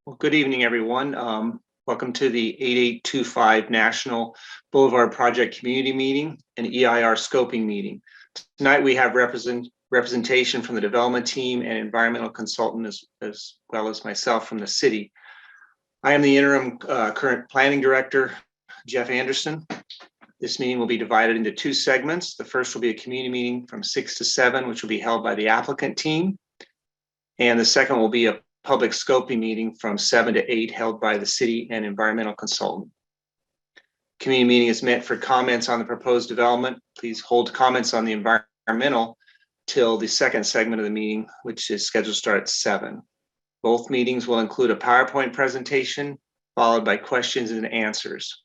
Well, good evening, everyone. Welcome to the 8825 National Boulevard Project Community Meeting and EIR Scoping Meeting. Tonight we have representation from the development team and environmental consultant as well as myself from the city. I am the interim current planning director, Jeff Anderson. This meeting will be divided into two segments. The first will be a community meeting from 6 to 7, which will be held by the applicant team. And the second will be a public scoping meeting from 7 to 8 held by the city and environmental consultant. Community meeting is meant for comments on the proposed development. Please hold comments on the environmental till the second segment of the meeting, which is scheduled to start at 7. Both meetings will include a PowerPoint presentation followed by questions and answers.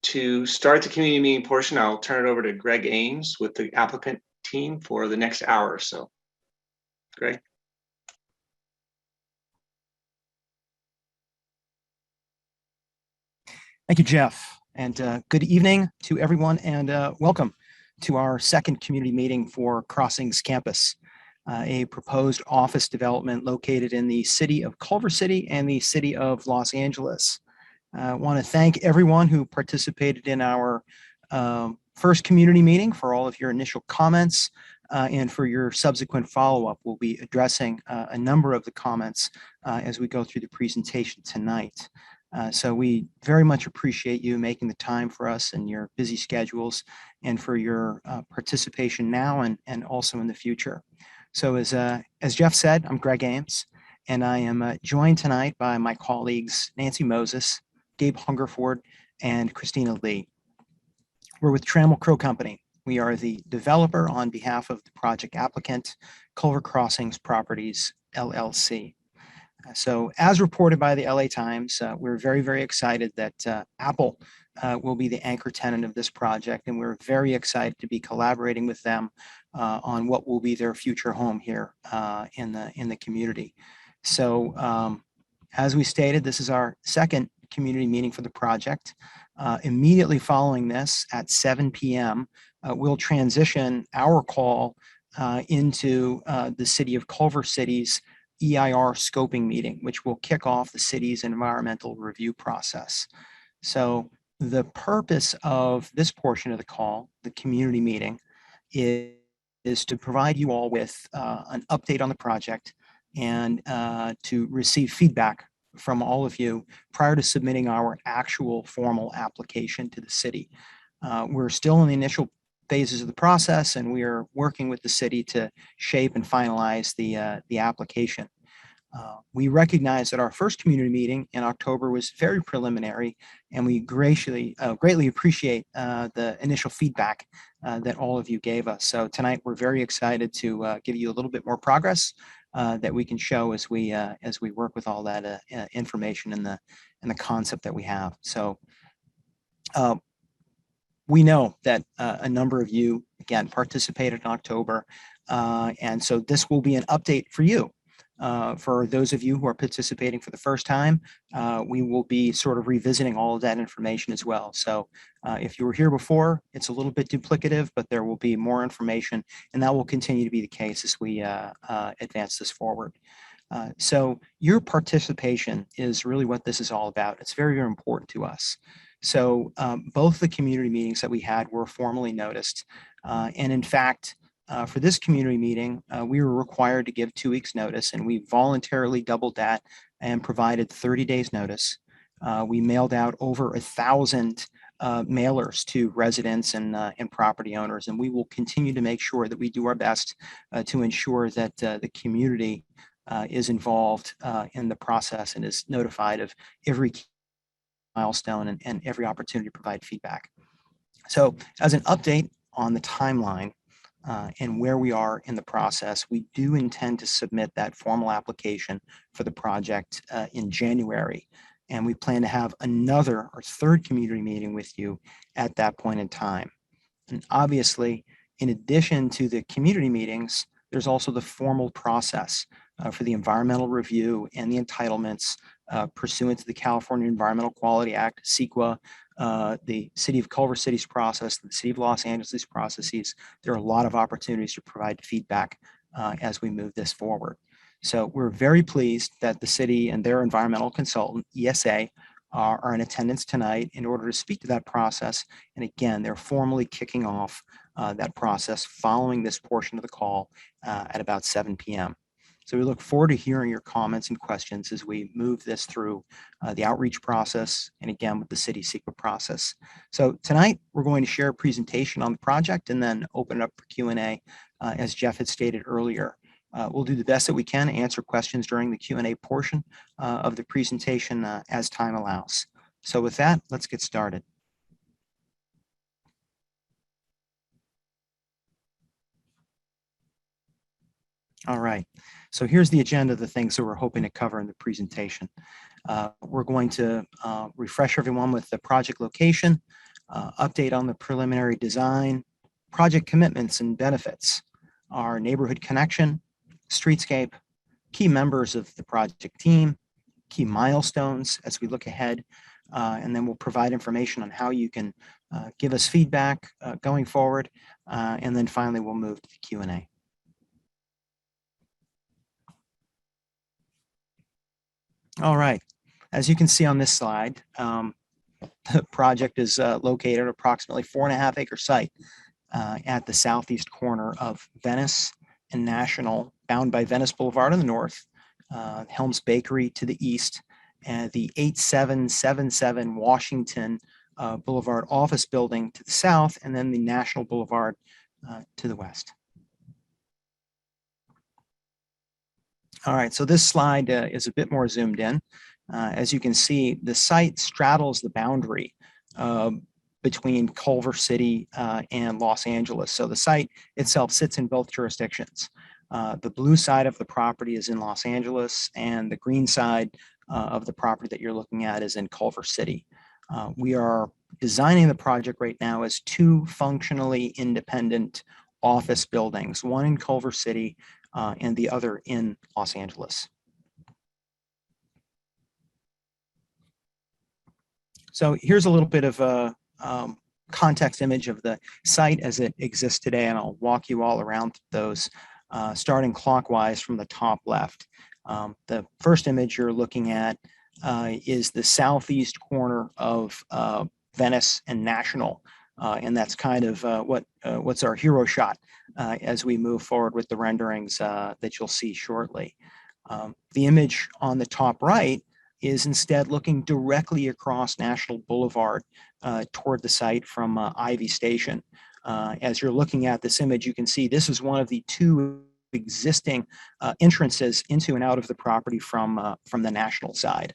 To start the community meeting portion, I'll turn it over to Greg Ames with the applicant team for the next hour or so. Greg. Thank you, Jeff, and good evening to everyone, and welcome to our second community meeting for Crossings Campus, a proposed office development located in the city of Culver City and the city of Los Angeles. I want to thank everyone who participated in our first community meeting for all of your initial comments and for your subsequent follow-up. We'll be addressing a number of the comments as we go through the presentation tonight. So we very much appreciate you making the time for us and your busy schedules and for your participation now and also in the future. So as Jeff said, I'm Greg Ames, and I am joined tonight by my colleagues Nancy Moses, Gabe Hungerford, and Christina Lee. We're with Trammell Crow Company. We are the developer on behalf of the project applicant, Culver Crossings Properties, LLC. So as reported by the LA Times, we're very, very excited that Apple will be the anchor tenant of this project, and we're very excited to be collaborating with them on what will be their future home here in the community. So as we stated, this is our second community meeting for the project. Immediately following this at 7 p.m., we'll transition our call into the city of Culver City's EIR scoping meeting, which will kick off the city's environmental review process. So the purpose of this portion of the call, the community meeting, is to provide you all with an update on the project and to receive feedback from all of you prior to submitting our actual formal application to the city. We're still in the initial phases of the process, and we are working with the city to shape and finalize the application. We recognize that our first community meeting in October was very preliminary, and we greatly appreciate the initial feedback that all of you gave us. So tonight we're very excited to give you a little bit more progress that we can show as we work with all that information and the concept that we have. So we know that a number of you, again, participated in October, and so this will be an update for you. For those of you who are participating for the first time, we will be sort of revisiting all of that information as well. So if you were here before, it's a little bit duplicative, but there will be more information, and that will continue to be the case as we advance this forward. So your participation is really what this is all about. It's very, very important to us. So both the community meetings that we had were formally noticed. And in fact, for this community meeting, we were required to give 2 weeks notice, and we voluntarily doubled that and provided 30 days notice. We mailed out over 1,000 mailers to residents and property owners, and we will continue to make sure that we do our best to ensure that the community is involved in the process and is notified of every milestone and every opportunity to provide feedback. So as an update on the timeline and where we are in the process, we do intend to submit that formal application for the project in January. And we plan to have another or third community meeting with you at that point in time. And obviously, in addition to the community meetings, there's also the formal process for the environmental review and the entitlements pursuant to the California Environmental Quality Act, CEQA, the City of Culver City's process, the City of Los Angeles' processes. There are a lot of opportunities to provide feedback as we move this forward. So we're very pleased that the city and their environmental consultant, ESA, are in attendance tonight in order to speak to that process. And again, they're formally kicking off that process following this portion of the call at about 7 p.m. So we look forward to hearing your comments and questions as we move this through the outreach process and again with the city secret process. So tonight we're going to share a presentation on the project and then open it up for Q&A as Jeff had stated earlier. We'll do the best that we can to answer questions during the Q&A portion of the presentation as time allows. So with that, let's get started. All right, so here's the agenda of the things that we're hoping to cover in the presentation. We're going to refresh everyone with the project location, update on the preliminary design, project commitments and benefits, our neighborhood connection, streetscape, key members of the project team, key milestones as we look ahead, and then we'll provide information on how you can give us feedback going forward, and then finally we'll move to the Q&A. All right, as you can see on this slide, the project is located at approximately 4.5 acre site at the southeast corner of Venice and National, bound by Venice Boulevard on the north, Helms Bakery to the east, and the 8777 Washington Boulevard office building to the south, and then the National Boulevard to the west. All right, so this slide is a bit more zoomed in. As you can see, the site straddles the boundary between Culver City and Los Angeles. So the site itself sits in both jurisdictions. The blue side of the property is in Los Angeles, and the green side of the property that you're looking at is in Culver City. We are designing the project right now as two functionally independent office buildings, one in Culver City and the other in Los Angeles. So here's a little bit of a context image of the site as it exists today, and I'll walk you all around those, starting clockwise from the top left. The first image you're looking at is the southeast corner of Venice and National, and that's kind of what's our hero shot as we move forward with the renderings that you'll see shortly. The image on the top right is instead looking directly across National Boulevard toward the site from Ivy Station. As you're looking at this image, you can see this is one of the two existing entrances into and out of the property from the National side.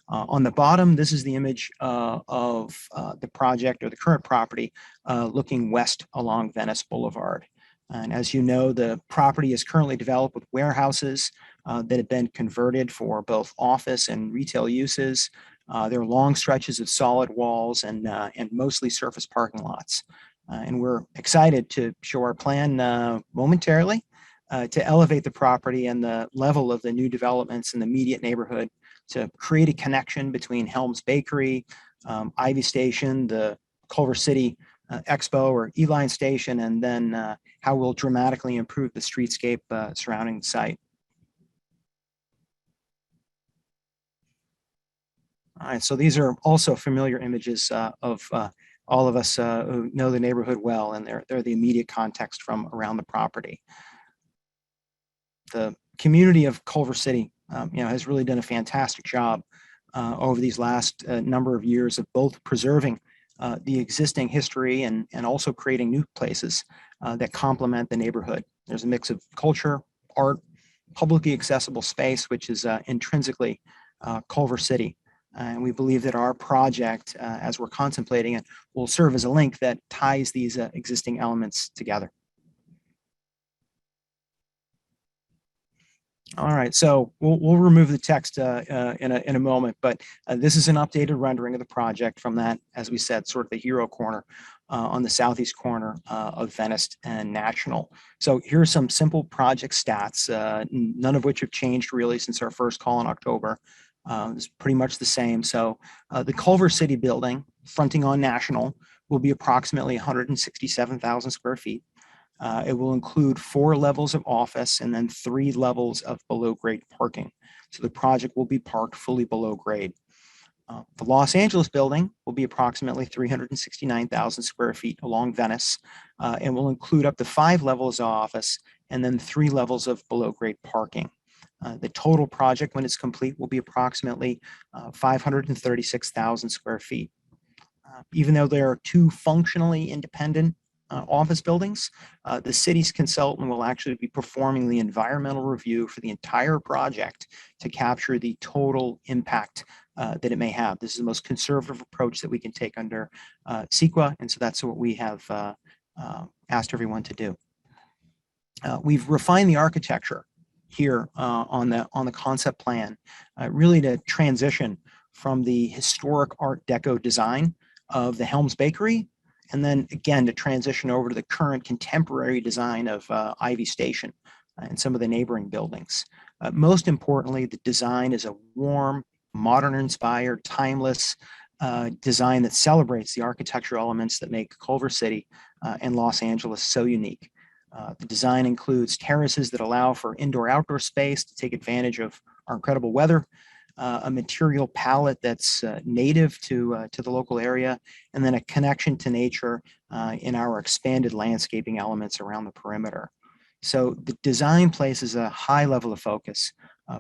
On the bottom, this is the image of the project or the current property looking west along Venice Boulevard. And as you know, the property is currently developed with warehouses that have been converted for both office and retail uses. There are long stretches of solid walls and mostly surface parking lots. And we're excited to show our plan momentarily to elevate the property and the level of the new developments in the immediate neighborhood to create a connection between Helms Bakery, Ivy Station, the Culver City Expo or E-Line Station, and then how we'll dramatically improve the streetscape surrounding the site. All right, so these are also familiar images of all of us who know the neighborhood well, and they're the immediate context from around the property. The community of Culver City has really done a fantastic job over these last number of years of both preserving the existing history and also creating new places that complement the neighborhood. There's a mix of culture, art, publicly accessible space, which is intrinsically Culver City. And we believe that our project, as we're contemplating it, will serve as a link that ties these existing elements together. All right, so we'll remove the text in a moment, but this is an updated rendering of the project from that, as we said, sort of the hero corner on the southeast corner of Venice and National. So here are some simple project stats, none of which have changed really since our first call in October. It's pretty much the same. So the Culver City building fronting on National will be approximately 167,000 square feet. It will include 4 levels of office and then 3 levels of below grade parking. So the project will be parked fully below grade. The Los Angeles building will be approximately 369,000 square feet along Venice and will include up to 5 levels of office and then 3 levels of below grade parking. The total project, when it's complete, will be approximately 536,000 square feet. Even though there are 2 functionally independent office buildings, the city's consultant will actually be performing the environmental review for the entire project to capture the total impact that it may have. This is the most conservative approach that we can take under CEQA, and so that's what we have asked everyone to do. We've refined the architecture here on the concept plan, really to transition from the historic Art Deco design of the Helms Bakery, and then again to transition over to the current contemporary design of Ivy Station and some of the neighboring buildings. Most importantly, the design is a warm, modern-inspired, timeless design that celebrates the architectural elements that make Culver City and Los Angeles so unique. The design includes terraces that allow for indoor-outdoor space to take advantage of our incredible weather, a material palette that's native to the local area, and then a connection to nature in our expanded landscaping elements around the perimeter. So the design places a high level of focus,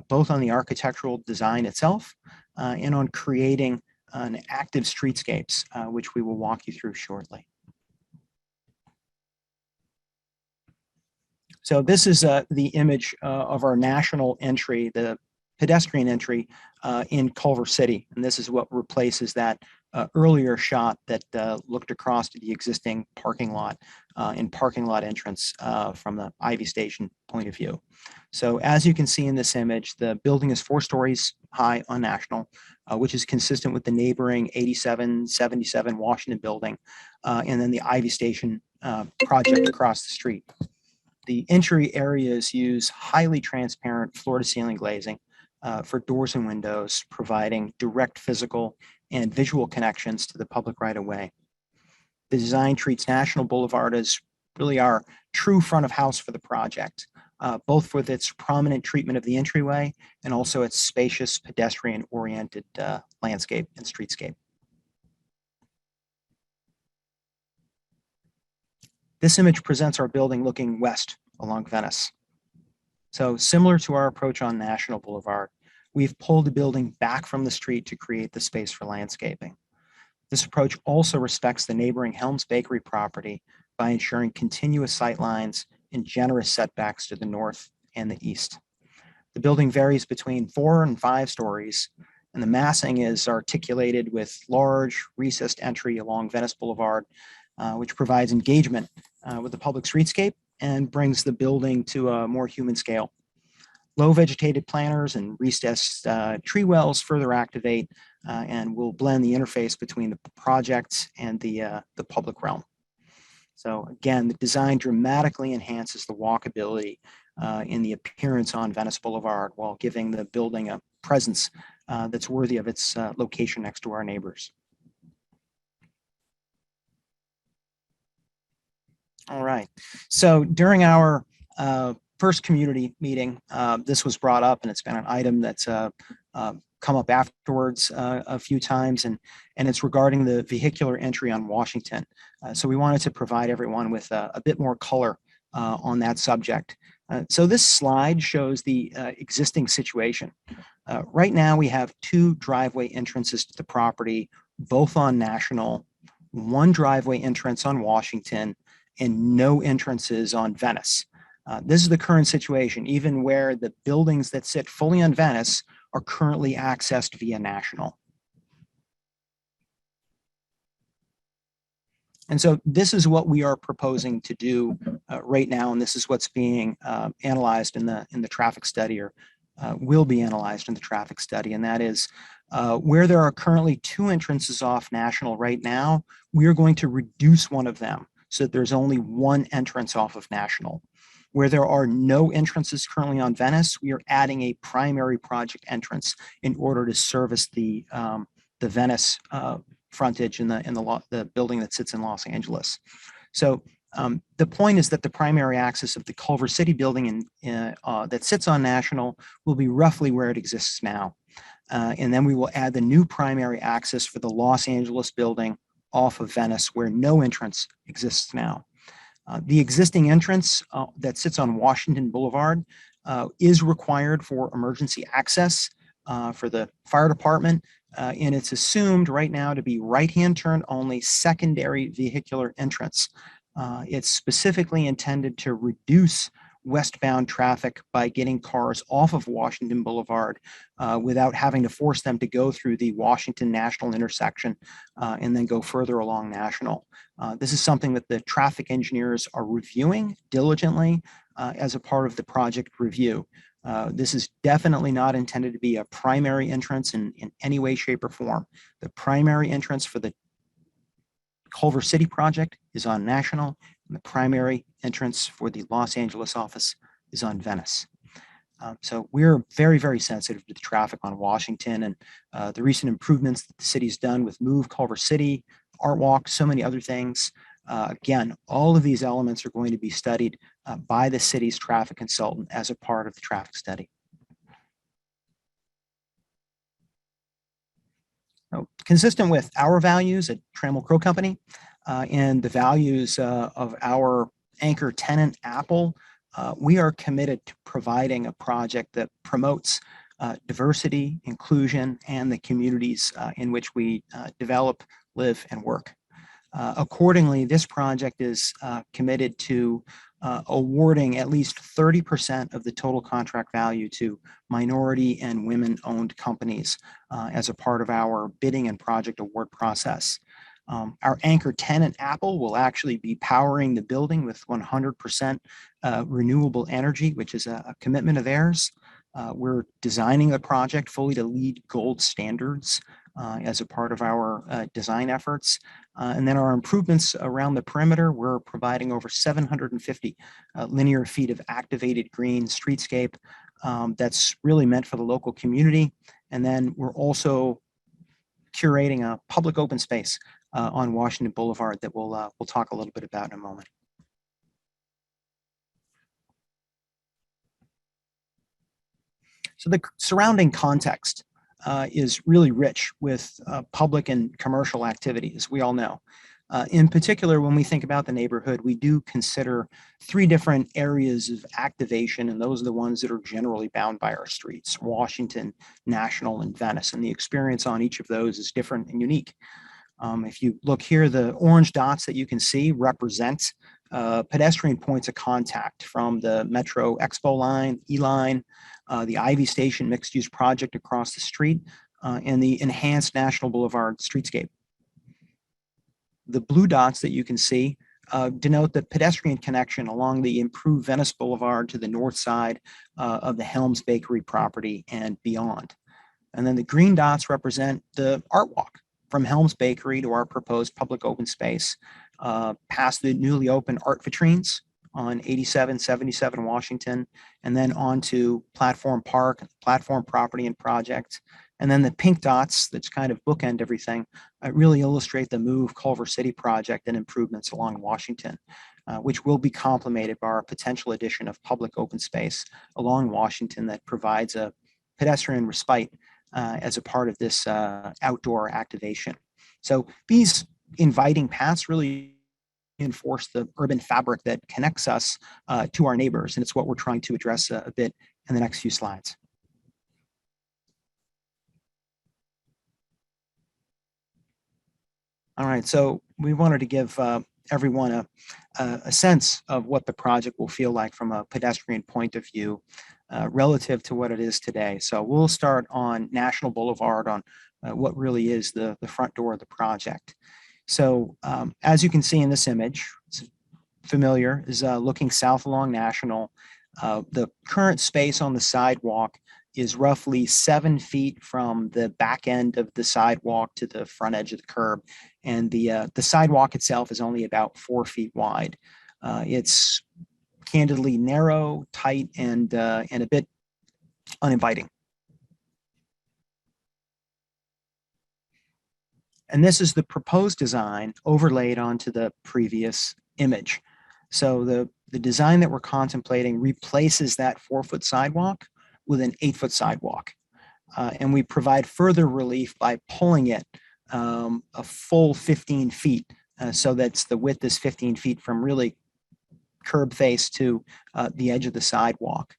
both on the architectural design itself and on creating an active streetscapes, which we will walk you through shortly. So this is the image of our national entry, the pedestrian entry in Culver City. And this is what replaces that earlier shot that looked across to the existing parking lot and parking lot entrance from the Ivy Station point of view. So as you can see in this image, the building is 4 stories high on National, which is consistent with the neighboring 8777 Washington building, and then the Ivy Station project across the street. The entry areas use highly transparent floor-to-ceiling glazing for doors and windows, providing direct physical and visual connections to the public right-of-way. The design treats National Boulevard as really our true front of house for the project, both with its prominent treatment of the entryway and also its spacious pedestrian-oriented landscape and streetscape. This image presents our building looking west along Venice. So similar to our approach on National Boulevard, we've pulled the building back from the street to create the space for landscaping. This approach also respects the neighboring Helms Bakery property by ensuring continuous sight lines and generous setbacks to the north and the east. The building varies between 4 and 5 stories, and the massing is articulated with large recessed entry along Venice Boulevard, which provides engagement with the public streetscape and brings the building to a more human scale. Low vegetated planters and recessed tree wells further activate and will blend the interface between the project and the public realm. So again, the design dramatically enhances the walkability in the appearance on Venice Boulevard while giving the building a presence that's worthy of its location next to our neighbors. All right. So during our first community meeting, this was brought up, and it's been an item that's come up afterwards a few times, and it's regarding the vehicular entry on Washington. So we wanted to provide everyone with a bit more color on that subject. So this slide shows the existing situation. Right now, we have 2 driveway entrances to the property, both on National, 1 driveway entrance on Washington, and no entrances on Venice. This is the current situation, even where the buildings that sit fully on Venice are currently accessed via National. And so this is what we are proposing to do right now, and this is what's being analyzed in the traffic study, or will be analyzed in the traffic study, and that is where there are currently 2 entrances off National right now, we are going to reduce one of them so that there's only 1 entrance off of National. Where there are no entrances currently on Venice, we are adding a primary project entrance in order to service the Venice frontage in the building that sits in Los Angeles. So The point is that the primary axis of the Culver City building that sits on National will be roughly where it exists now. And then we will add the new primary axis for the Los Angeles building off of Venice, where no entrance exists now. The existing entrance that sits on Washington Boulevard is required for emergency access for the fire department, and it's assumed right now to be right-hand turn only secondary vehicular entrance. It's specifically intended to reduce westbound traffic by getting cars off of Washington Boulevard without having to force them to go through the Washington National intersection and then go further along National. This is something that the traffic engineers are reviewing diligently as a part of the project review. This is definitely not intended to be a primary entrance in any way, shape, or form. The primary entrance for the Culver City project is on National, and the primary entrance for the Los Angeles office is on Venice. So we're very, very sensitive to the traffic on Washington, and the recent improvements that the city's done with Move Culver City, Art Walk, so many other things. Again, all of these elements are going to be studied by the city's traffic consultant as a part of the traffic study. Now, consistent with our values at Trammell Crow Company and the values of our anchor tenant, Apple, we are committed to providing a project that promotes diversity, inclusion, and the communities in which we develop, live, and work. Accordingly, this project is committed to awarding at least 30% of the total contract value to minority and women-owned companies as a part of our bidding and project award process. Our anchor tenant, Apple, will actually be powering the building with 100% renewable energy, which is a commitment of theirs. We're designing the project fully to LEED Gold standards as a part of our design efforts. And then our improvements around the perimeter, we're providing over 750 linear feet of activated green streetscape that's really meant for the local community. And then we're also curating a public open space on Washington Boulevard that we'll talk a little bit about in a moment. So the surrounding context is really rich with public and commercial activity, as we all know. In particular, when we think about the neighborhood, we do consider three different areas of activation, and those are the ones that are generally bound by our streets: Washington, National, and Venice. And the experience on each of those is different and unique. If you look here, the orange dots that you can see represent pedestrian points of contact from the Metro Expo line, E-line, the Ivy Station mixed-use project across the street, and the enhanced National Boulevard streetscape. The blue dots that you can see denote the pedestrian connection along the improved Venice Boulevard to the north side of the Helms Bakery property and beyond. And then the green dots represent the art walk from Helms Bakery to our proposed public open space, past the newly opened art vitrines on 8777 Washington, and then on to Platform Park, Platform Property and Project. And then the pink dots that's kind of bookend everything really illustrate the Move Culver City project and improvements along Washington, which will be complemented by our potential addition of public open space along Washington that provides a pedestrian respite as a part of this outdoor activation. So these inviting paths really enforce the urban fabric that connects us to our neighbors, and it's what we're trying to address a bit in the next few slides. All right, so we wanted to give everyone a sense of what the project will feel like from a pedestrian point of view relative to what it is today. So we'll start on National Boulevard on what really is the front door of the project. So as you can see in this image, it's familiar, is looking south along National. The current space on the sidewalk is roughly 7 feet from the back end of the sidewalk to the front edge of the curb. And the sidewalk itself is only about 4 feet wide. It's candidly narrow, tight, and a bit uninviting. And this is the proposed design overlaid onto the previous image. So the design that we're contemplating replaces that 4-foot sidewalk with an 8-foot sidewalk. And we provide further relief by pulling it a full 15 feet. So that's the width is 15 feet from really curb face to the edge of the sidewalk.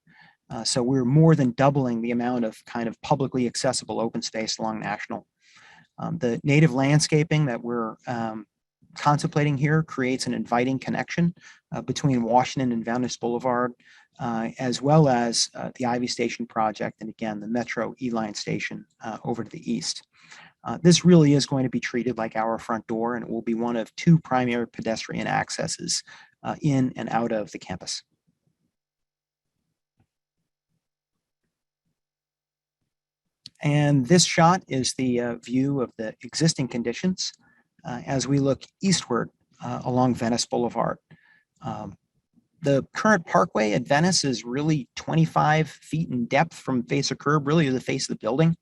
So we're more than doubling the amount of kind of publicly accessible open space along National. The native landscaping that we're contemplating here creates an inviting connection between Washington and Venice Boulevard, as well as the Ivy Station project, and again, the Metro E-Line station over to the east. This really is going to be treated like our front door, and it will be one of 2 primary pedestrian accesses in and out of the campus. And this shot is the view of the existing conditions as we look eastward along Venice Boulevard. The current parkway at Venice is really 25 feet in depth from face of curb, really to the face of the building,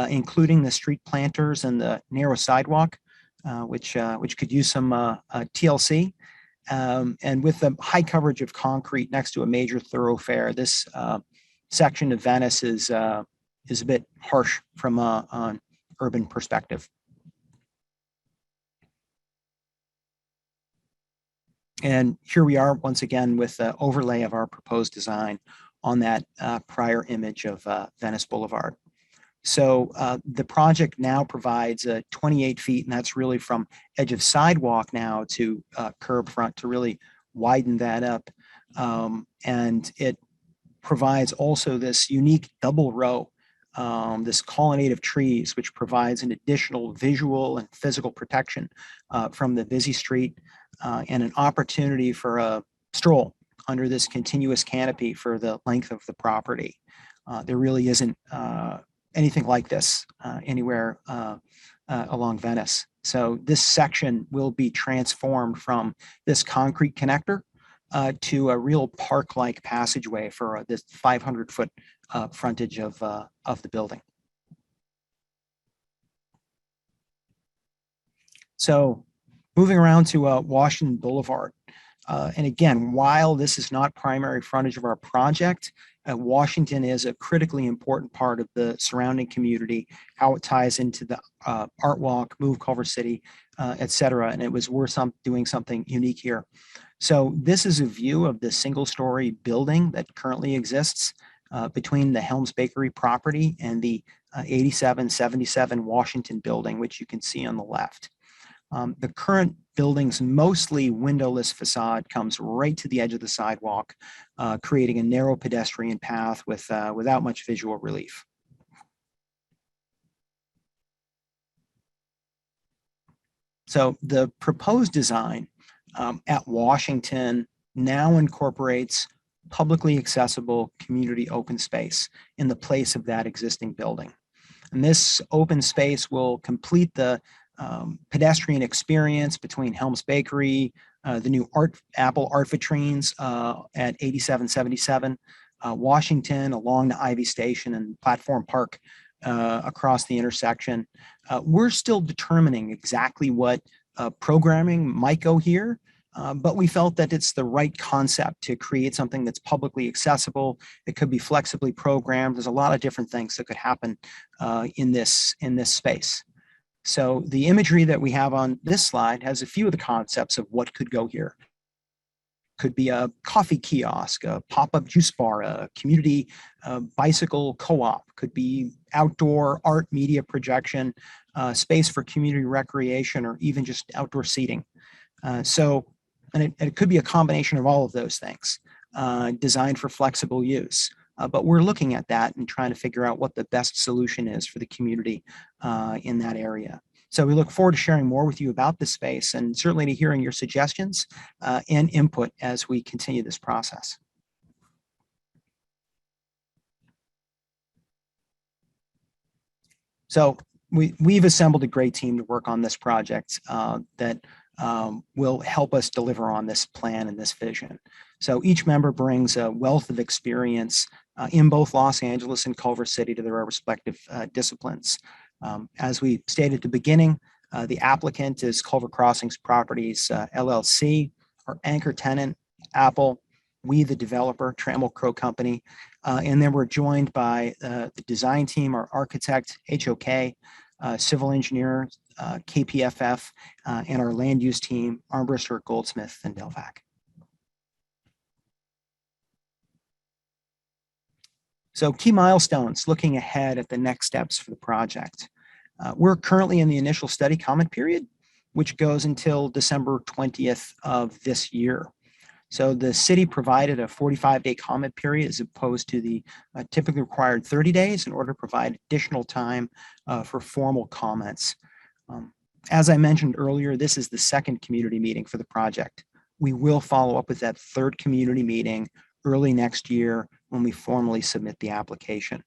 including the street planters and the narrow sidewalk, which could use some TLC. And with the high coverage of concrete next to a major thoroughfare, this section of Venice is a bit harsh from an urban perspective. And here we are once again with the overlay of our proposed design on that prior image of Venice Boulevard. So the project now provides 28 feet, and that's really from edge of sidewalk now to curb front to really widen that up. And it provides also this unique double row, this colonnade of trees, which provides an additional visual and physical protection from the busy street and an opportunity for a stroll under this continuous canopy for the length of the property. There really isn't anything like this anywhere along Venice. So this section will be transformed from this concrete connector to a real park-like passageway for this 500-foot frontage of the building. So moving around to Washington Boulevard. And again, while this is not primary frontage of our project, Washington is a critically important part of the surrounding community, how it ties into the Art Walk, Move Culver City, et cetera. And it was worth doing something unique here. So this is a view of the single-story building that currently exists between the Helms Bakery property and the 8777 Washington building, which you can see on the left. The current building's mostly windowless facade comes right to the edge of the sidewalk, creating a narrow pedestrian path without much visual relief. So the proposed design at Washington now incorporates publicly accessible community open space in the place of that existing building. And this open space will complete the pedestrian experience between Helms Bakery, the new Apple art vitrines at 8777, Washington along the Ivy Station and Platform Park across the intersection. We're still determining exactly what programming might go here, but we felt that it's the right concept to create something that's publicly accessible. It could be flexibly programmed. There's a lot of different things that could happen in this space. So the imagery that we have on this slide has a few of the concepts of what could go here. Could be a coffee kiosk, a pop-up juice bar, a community bicycle co-op, could be outdoor art media projection, space for community recreation, or even just outdoor seating. And it could be a combination of all of those things, designed for flexible use. But we're looking at that and trying to figure out what the best solution is for the community in that area. So we look forward to sharing more with you about this space and certainly to hearing your suggestions and input as we continue this process. So we've assembled a great team to work on this project that will help us deliver on this plan and this vision. So each member brings a wealth of experience in both Los Angeles and Culver City to their respective disciplines. As we stated at the beginning, the applicant is Culver Crossings Properties LLC. Our anchor tenant Apple, we, the developer, Trammell Crow Company, and then we're joined by the design team, our architect, HOK, civil engineer, KPFF, and our land use team, Armbruster, Goldsmith, and Delvac. So key milestones, looking ahead at the next steps for the project. We're currently in the initial study comment period, which goes until December 20th of this year. So the city provided a 45-day comment period as opposed to the typically required 30 days in order to provide additional time for formal comments. As I mentioned earlier, this is the second community meeting for the project. We will follow up with that third community meeting early next year when we formally submit the application.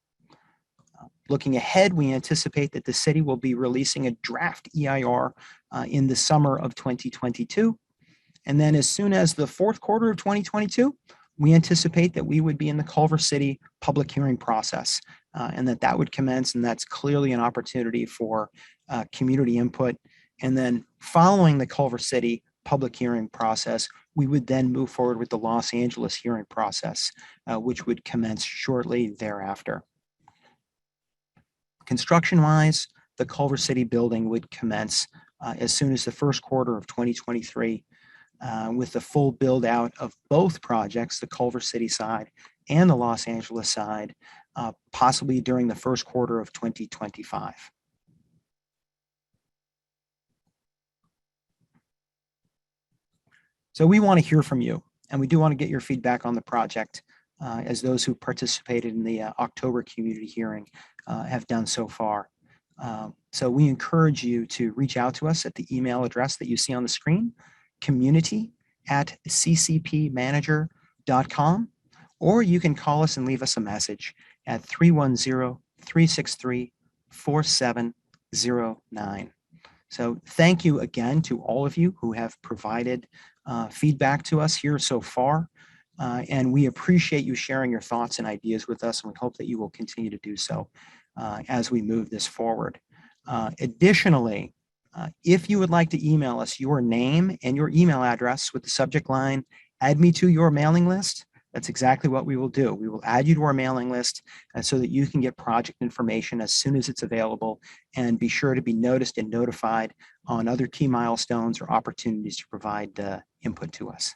Looking ahead, we anticipate that the city will be releasing a draft EIR in the summer of 2022. And then as soon as the fourth quarter of 2022, we anticipate that we would be in the Culver City public hearing process and that would commence. And that's clearly an opportunity for community input. And then following the Culver City public hearing process, we would then move forward with the Los Angeles hearing process, which would commence shortly thereafter. Construction-wise, the Culver City building would commence as soon as the first quarter of 2023, with the full build out of both projects, the Culver City side and the Los Angeles side, possibly during the first quarter of 2025. So we want to hear from you, and we do want to get your feedback on the project, as those who participated in the October community hearing have done so far. So we encourage you to reach out to us at the email address that you see on the screen, community@ccpmanager.com, or you can call us and leave us a message at 310-363-4709. So thank you again to all of you who have provided feedback to us here so far. And we appreciate you sharing your thoughts and ideas with us, and we hope that you will continue to do so as we move this forward. Additionally, if you would like to email us your name and your email address with the subject line, "Add me to your mailing list," that's exactly what we will do. We will add you to our mailing list so that you can get project information as soon as it's available, and be sure to be noticed and notified on other key milestones or opportunities to provide input to us.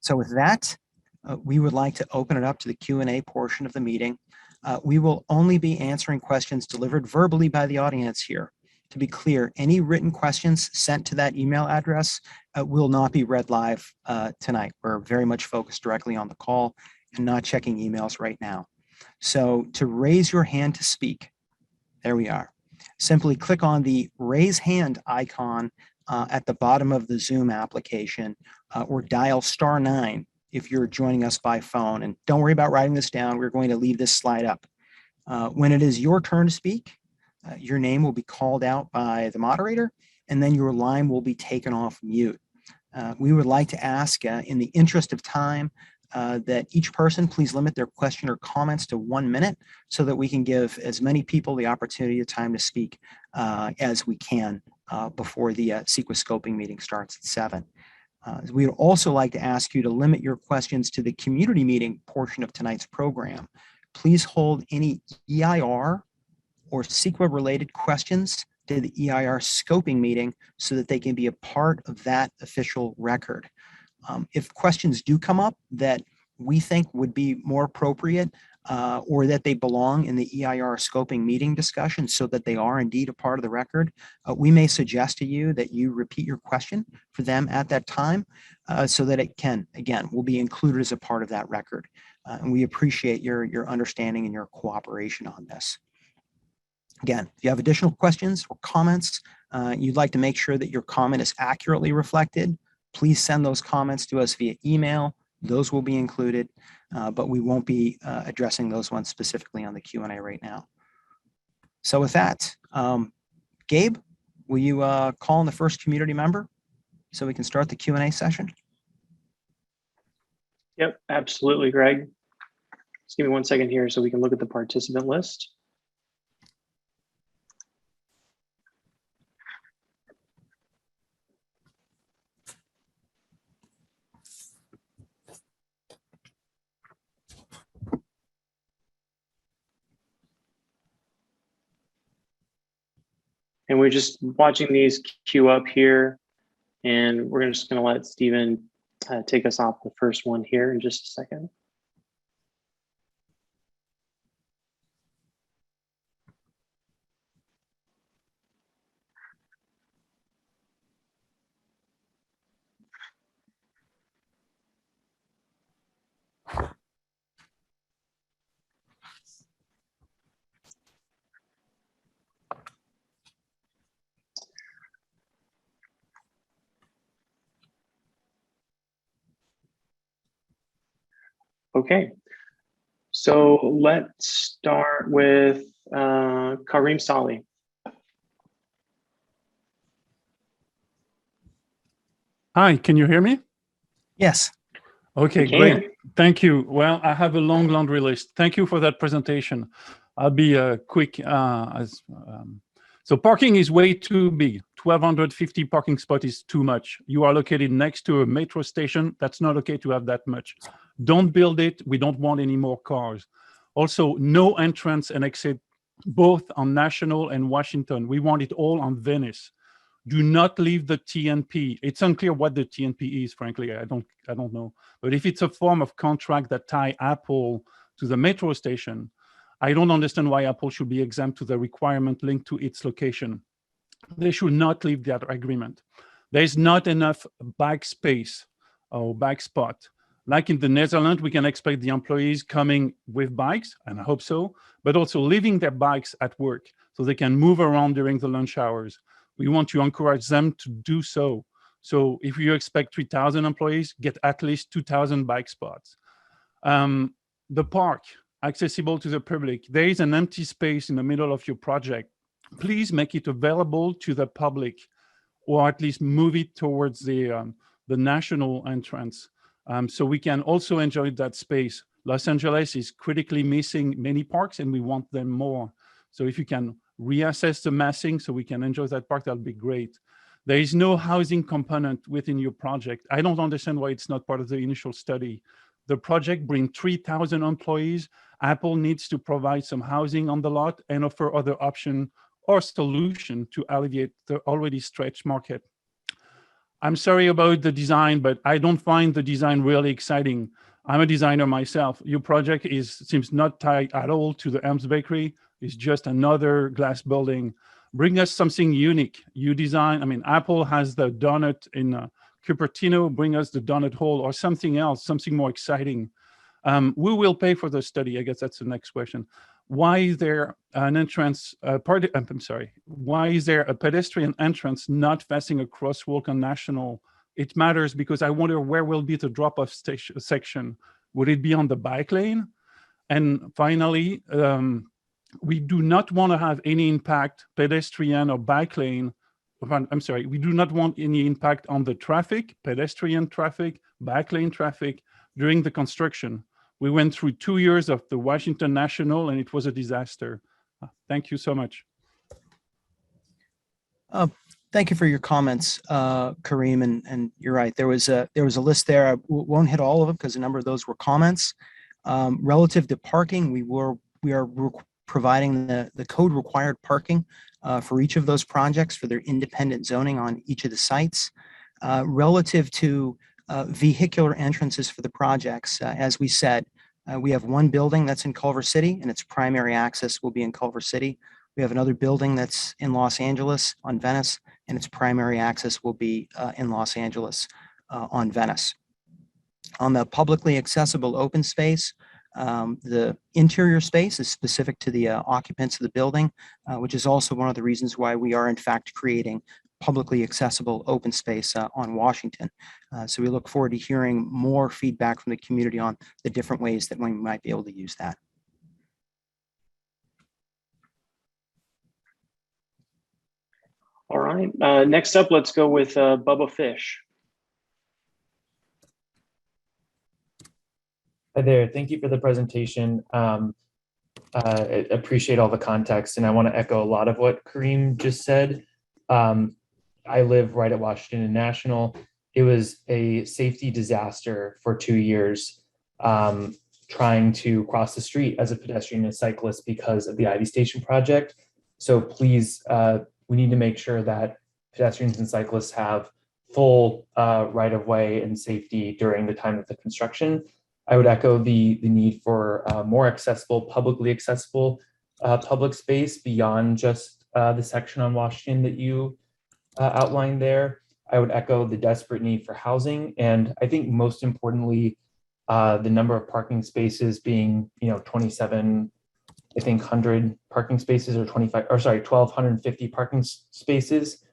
So with that, we would like to open it up to the Q&A portion of the meeting. We will only be answering questions delivered verbally by the audience here. To be clear, any written questions sent to that email address will not be read live tonight. We're very much focused directly on the call and not checking emails right now. So to raise your hand to speak, there we are. Simply click on the raise hand icon at the bottom of the Zoom application, or dial *9 if you're joining us by phone. And don't worry about writing this down. We're going to leave this slide up. When it is your turn to speak, your name will be called out by the moderator, and then your line will be taken off mute. We would like to ask, in the interest of time, that each person please limit their question or comments to 1 minute so that we can give as many people the opportunity of time to speak as we can before the CEQA scoping meeting starts at 7. We would also like to ask you to limit your questions to the community meeting portion of tonight's program. Please hold any EIR or CEQA-related questions to the EIR scoping meeting so that they can be a part of that official record. If questions do come up that we think would be more appropriate or that they belong in the EIR scoping meeting discussion so that they are indeed a part of the record, we may suggest to you that you repeat your question for them at that time so that it can, again, will be included as a part of that record. And we appreciate your understanding and your cooperation on this. Again, if you have additional questions or comments, you'd like to make sure that your comment is accurately reflected, please send those comments to us via email. Those will be included, but we won't be addressing those ones specifically on the Q&A right now. So with that, Gabe, will you call on the first community member so we can start the Q&A session? Yep, absolutely, Greg. Just give me 1 second here so we can look at the participant list. And we're just watching these queue up here, and we're just going to let Stephen take us off the first one here in just a second. Okay, so let's start with Kareem Saleh. Hi, can you hear me? Yes. Okay, We can. great. Thank you. Well, I have a long laundry list. Thank you for that presentation. I'll be quick. So parking is way too big. 1,250 parking spot is too much. You are located next to a metro station. That's not okay to have that much. Don't build it. We don't want any more cars. Also, no entrance and exit both on National and Washington. We want it all on Venice. Do not leave the TNP. It's unclear what the TNP is, frankly. I don't know. But if it's a form of contract that tie Apple to the metro station, I don't understand why Apple should be exempt to the requirement linked to its location. They should not leave that agreement. There's not enough bike space or bike spot. Like in the Netherlands, we can expect the employees coming with bikes, and I hope so, but also leaving their bikes at work so they can move around during the lunch hours. We want to encourage them to do so. So if you expect 3,000 employees, get at least 2,000 bike spots. The park, accessible to the public. There is an empty space in the middle of your project. Please make it available to the public, or at least move it towards the national entrance, so we can also enjoy that space. Los Angeles is critically missing many parks, and we want them more. So if you can reassess the massing so we can enjoy that park, that'll be great. There is no housing component within your project. I don't understand why it's not part of the initial study. The project brings 3,000 employees. Apple needs to provide some housing on the lot and offer other option or solution to alleviate the already stretched market. I'm sorry about the design, but I don't find the design really exciting. I'm a designer myself. Your project seems not tied at all to the Elms Bakery. It's just another glass building. Bring us something unique. You design, I mean, Apple has the donut in Cupertino. Bring us the donut hole or something else, something more exciting. We will pay for the study. I guess that's the next question. Why is there an entrance, why is there a pedestrian entrance not facing a crosswalk on National? It matters because I wonder where will be the drop-off section. Would it be on the bike lane? And finally, we do not want to have any impact, pedestrian or bike lane. We do not want any impact on the traffic, pedestrian traffic, bike lane traffic during the construction. We went through 2 years of the Washington National, and it was a disaster. Thank you so much. Thank you for your comments, Kareem, and you're right. There was a list there. I won't hit all of them because a number of those were comments. Relative to parking, we are providing the code required parking for each of those projects for their independent zoning on each of the sites. Relative to vehicular entrances for the projects, as we said, we have one building that's in Culver City, and its primary access will be in Culver City. We have another building that's in Los Angeles on Venice, and its primary access will be in Los Angeles on Venice. On the publicly accessible open space, the interior space is specific to the occupants of the building, which is also one of the reasons why we are in fact creating publicly accessible open space on Washington. So we look forward to hearing more feedback from the community on the different ways that we might be able to use that. All right, next up, let's go with Bubba Fish. Hi there, thank you for the presentation. I appreciate all the context, and I want to echo a lot of what Kareem just said. I live right at Washington and National. It was a safety disaster for 2 years trying to cross the street as a pedestrian and cyclist because of the Ivy Station project. So please we need to make sure that pedestrians and cyclists have full right of way and safety during the time of the construction. I would echo the need for more accessible, publicly accessible public space beyond just the section on Washington that you outlined there. I would echo the desperate need for housing, and I think most importantly, the number of parking spaces being 27, I think 100 parking spaces, or 1,250 parking spaces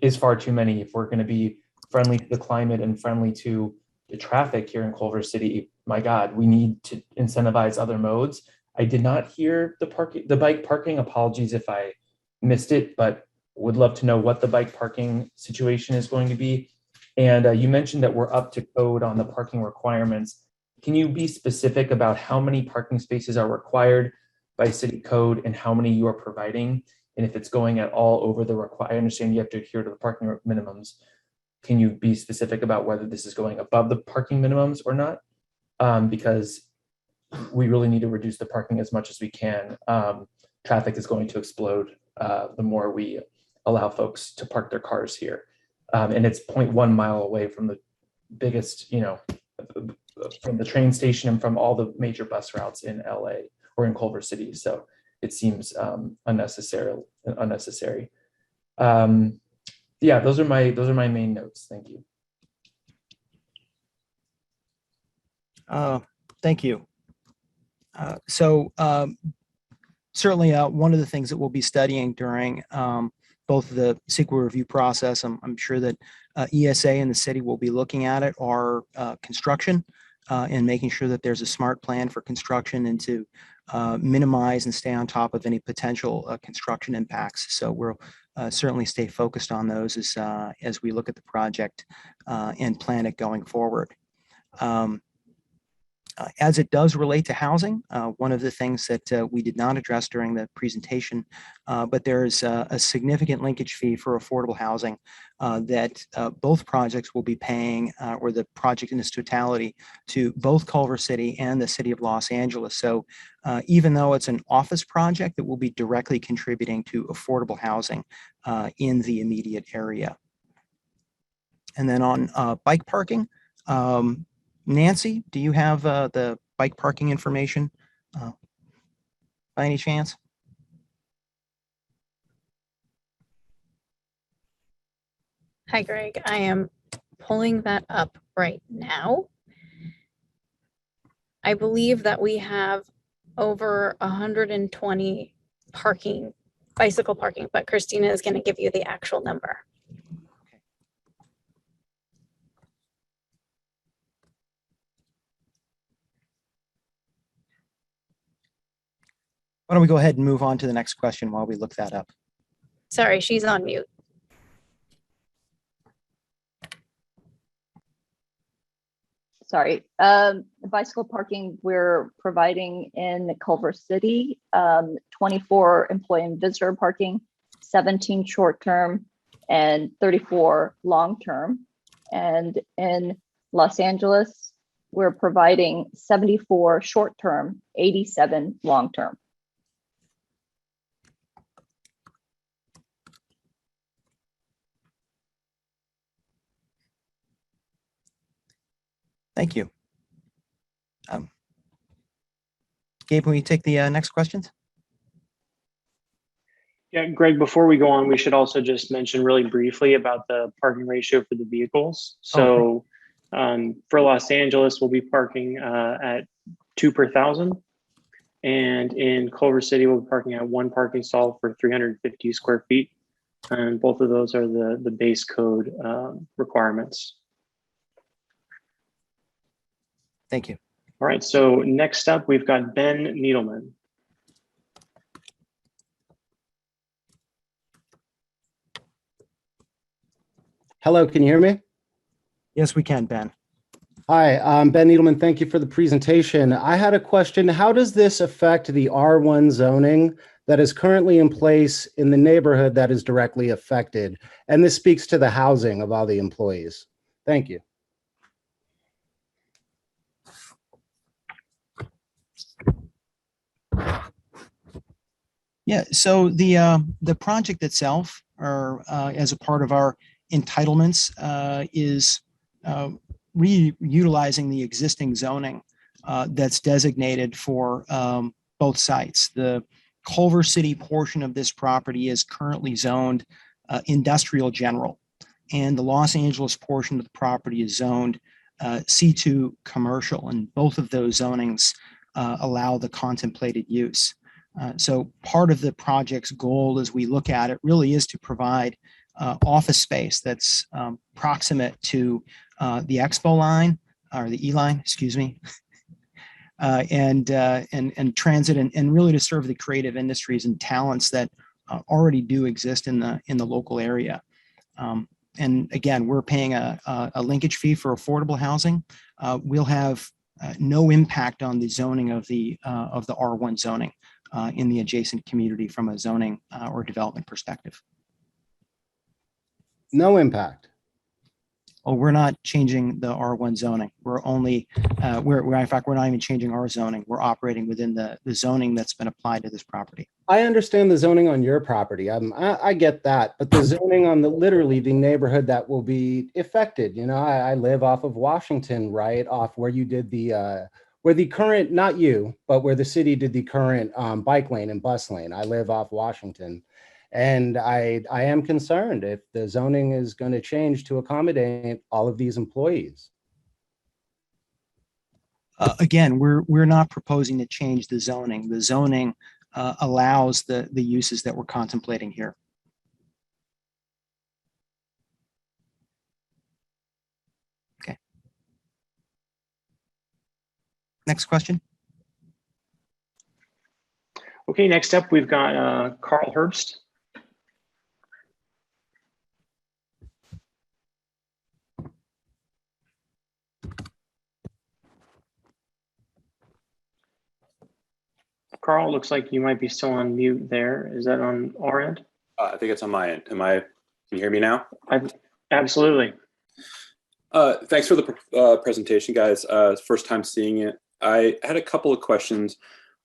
is far too many if we're going to be friendly to the climate and friendly to the traffic here in Culver City. My God, we need to incentivize other modes. I did not hear the bike parking. Apologies if I missed it, but would love to know what the bike parking situation is going to be. And you mentioned that we're up to code on the parking requirements. Can you be specific about how many parking spaces are required by city code and how many you are providing? And if it's going at all over the I understand you have to adhere to the parking minimums. Can you be specific about whether this is going above the parking minimums or not? Because we really need to reduce the parking as much as we can. Traffic is going to explode the more we allow folks to park their cars here. And it's 0.1 mile away from the biggest, from the train station and from all the major bus routes in LA or in Culver City. So it seems unnecessary. Yeah, those are my main notes. Thank you. Thank you. Certainly one of the things that we'll be studying during both the CEQA review process, I'm sure that ESA and the city will be looking at it, are construction and making sure that there's a smart plan for construction and to minimize and stay on top of any potential construction impacts. So we'll certainly stay focused on those as we look at the project and plan it going forward. As it does relate to housing, one of the things that we did not address during the presentation, but there is a significant linkage fee for affordable housing that both projects will be paying, or the project in its totality, to both Culver City and the city of Los Angeles. So even though it's an office project, it will be directly contributing to affordable housing in the immediate area. And then on bike parking, Nancy, do you have the bike parking information by any chance? Hi, Greg. I am pulling that up right now. I believe that we have over 120 bicycle parking, but Christina is going to give you the actual number. Why don't we go ahead and move on to the next question while we look that up? Sorry, she's on mute. Sorry. Bicycle parking we're providing in Culver City, 24 employee and visitor parking, 17 short-term and 34 long-term. And in Los Angeles, we're providing 74 short-term, 87 long-term. Thank you. Gabe, can we take the next questions? Yeah, Greg, before we go on, we should also just mention really briefly about the parking ratio for the vehicles. So for Los Angeles, we'll be parking at 2 per 1,000. And in Culver City, we'll be parking at 1 parking stall for 350 square feet. And both of those are the base code requirements. Thank you. All right, so next up, we've got Ben Needleman. Hello, can you hear me? Yes, we can, Ben. Hi, I'm Ben Needleman. Thank you for the presentation. I had a question. How does this affect the R1 zoning that is currently in place in the neighborhood that is directly affected? And this speaks to the housing of all the employees. Thank you. Yeah, so the project itself, or as a part of our entitlements, is reutilizing the existing zoning that's designated for both sites. The Culver City portion of this property is currently zoned industrial general, and the Los Angeles portion of the property is zoned C2 commercial, and both of those zonings allow the contemplated use. So part of the project's goal as we look at it really is to provide office space that's proximate to the Expo line, or the E line, excuse me, and transit, and really to serve the creative industries and talents that already do exist in the local area. And again, we're paying a linkage fee for affordable housing. We'll have no impact on the zoning of the R1 zoning in the adjacent community from a zoning or development perspective. No impact. Oh, we're not changing the R1 zoning. We're only, we're in fact, we're not even changing our zoning. We're operating within the zoning that's been applied to this property. I understand the zoning on your property. I get that, but the zoning on literally the neighborhood that will be affected. You know, I live off of Washington, right off where you did where the current, not you, but where the city did the current bike lane and bus lane. I live off Washington. And I am concerned if the zoning is going to change to accommodate all of these employees. Again, we're not proposing to change the zoning. The zoning allows the uses that we're contemplating here. Okay. Next question. Okay, next up, we've got Carl Herbst. Carl, looks like you might be still on mute there. Is that on our end? I think it's on my end. Can you hear me now? Absolutely. Thanks for the presentation, guys. First time seeing it. I had a couple of questions.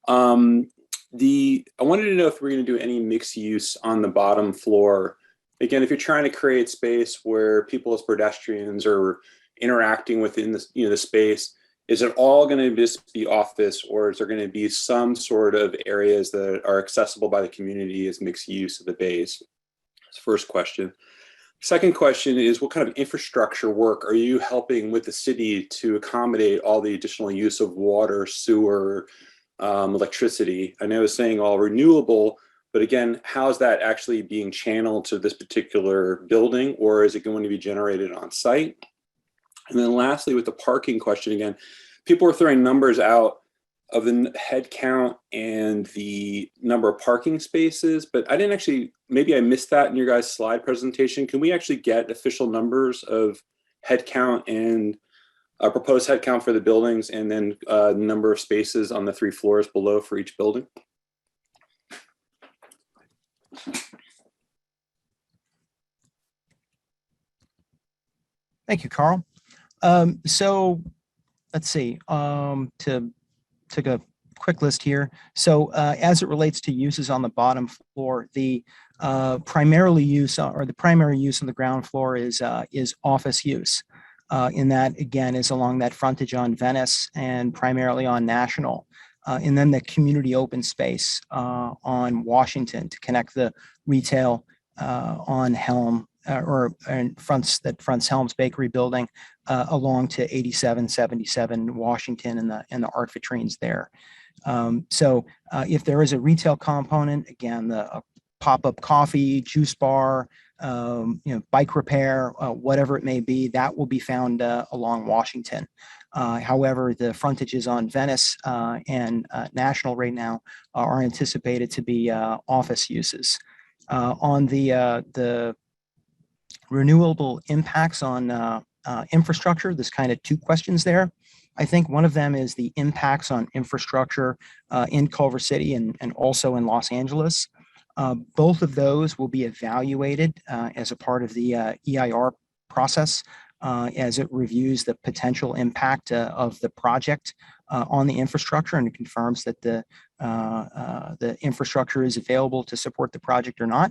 I wanted to know if we're going to do any mixed use on the bottom floor. Again, if you're trying to create space where people as pedestrians are interacting within the space, is it all going to just be office, or is there going to be some sort of areas that are accessible by the community as mixed use of the base? That's the first question. Second question is, what kind of infrastructure work are you helping with the city to accommodate all the additional use of water, sewer, electricity? I know I was saying all renewable, but again, how is that actually being channeled to this particular building, or is it going to be generated on site? And then lastly, with the parking question again, people are throwing numbers out of the head count and the number of parking spaces, but I didn't actually, maybe I missed that in your guys' slide presentation. Can we actually get official numbers of head count and proposed head count for the buildings, and then number of spaces on the 3 floors below for each building? Thank you, Carl. So let's see, to take a quick list here. So as it relates to uses on the bottom floor, the primary use on the ground floor is office use. In that, again, is along that frontage on Venice and primarily on National. And then the community open space on Washington to connect the retail on Helm fronts Helm's Bakery building along to 8777 Washington and the art vitrines there. So if there is a retail component, again, the pop-up coffee, juice bar, bike repair, whatever it may be, that will be found along Washington. However, the frontages on Venice and National right now are anticipated to be office uses. On the renewable impacts on infrastructure, there's kind of 2 questions there. I think one of them is the impacts on infrastructure in Culver City and also in Los Angeles. Both of those will be evaluated as a part of the EIR process as it reviews the potential impact of the project on the infrastructure, and it confirms that the infrastructure is available to support the project or not,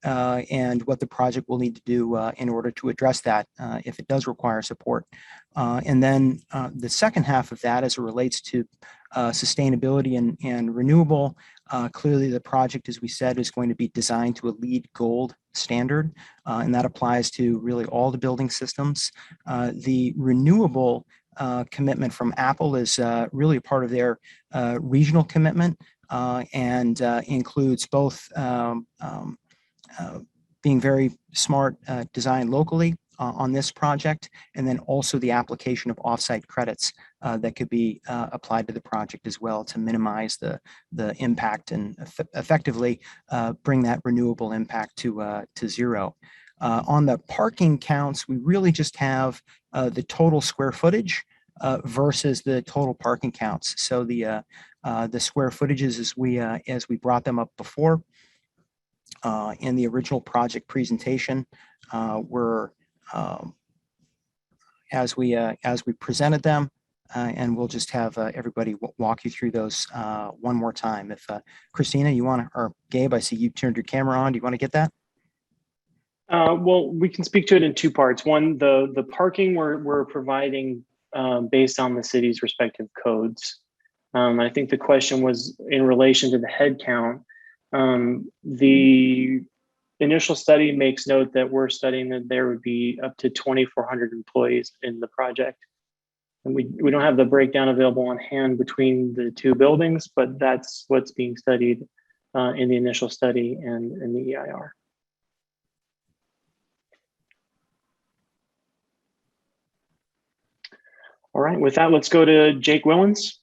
and what the project will need to do in order to address that if it does require support. And then the second half of that, as it relates to sustainability and renewable, clearly the project, as we said, is going to be designed to a LEED Gold standard, and that applies to really all the building systems. The renewable commitment from Apple is really a part of their regional commitment, and includes both being very smart designed locally on this project, and then also the application of offsite credits that could be applied to the project as well to minimize the impact and effectively bring that renewable impact to zero. On the parking counts, we really just have the total square footage versus the total parking counts. So the square footages as we brought them up before in the original project presentation were as we presented them, and we'll just have everybody walk you through those one more time. If Christina, you want to, or Gabe, I see you turned your camera on. Do you want to get that? Well, we can speak to it in two parts. One, the parking we're providing based on the city's respective codes. I think the question was in relation to the head count. The initial study makes note that we're studying that there would be up to 2,400 employees in the project. And we don't have the breakdown available on hand between the two buildings, but that's what's being studied in the initial study and in the EIR. All right, with that, let's go to Jake Willens.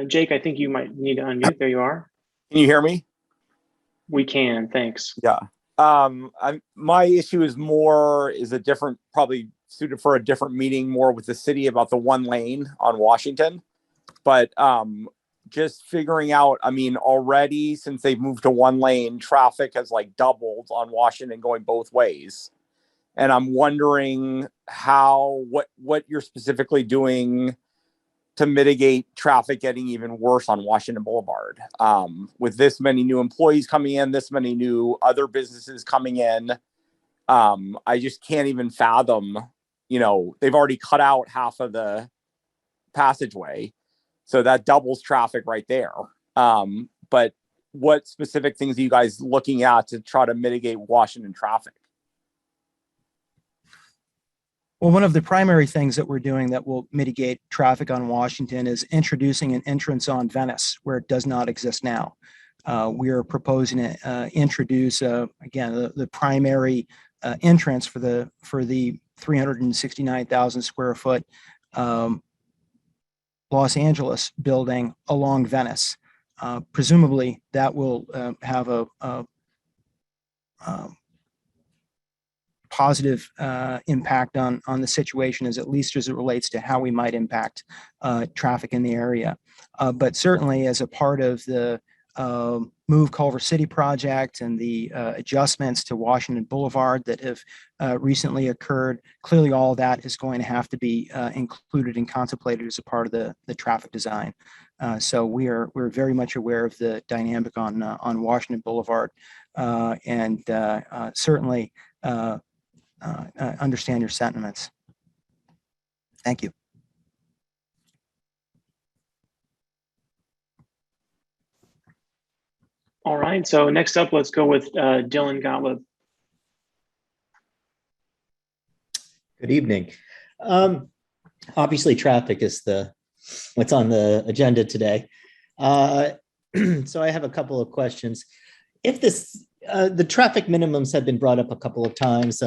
Jake, I think you might need to unmute. There you are. Can you hear me? We can, thanks. Yeah. My issue is a different, probably suited for a different meeting, more with the city about the one lane on Washington. But just figuring out, I mean, already since they've moved to one lane, traffic has like doubled on Washington going both ways. And I'm wondering what you're specifically doing to mitigate traffic getting even worse on Washington Boulevard. With this many new employees coming in, this many new other businesses coming in, I just can't even fathom, they've already cut out half of the passageway. So that doubles traffic right there. But what specific things are you guys looking at to try to mitigate Washington traffic? Well, one of the primary things that we're doing that will mitigate traffic on Washington is introducing an entrance on Venice where it does not exist now. We are proposing to introduce, again, the primary entrance for the 369,000 square foot Los Angeles building along Venice. Presumably, that will have a positive impact on the situation, at least as it relates to how we might impact traffic in the area. But certainly as a part of the Move Culver City project and the adjustments to Washington Boulevard that have recently occurred, clearly all that is going to have to be included and contemplated as a part of the traffic design. So we're very much aware of the dynamic on Washington Boulevard, and certainly understand your sentiments. Thank you. All right, so next up, let's go with Dylan Gottlieb. Good evening. Obviously, traffic is what's on the agenda today. So I have a couple of questions. If the traffic minimums have been brought up a couple of times,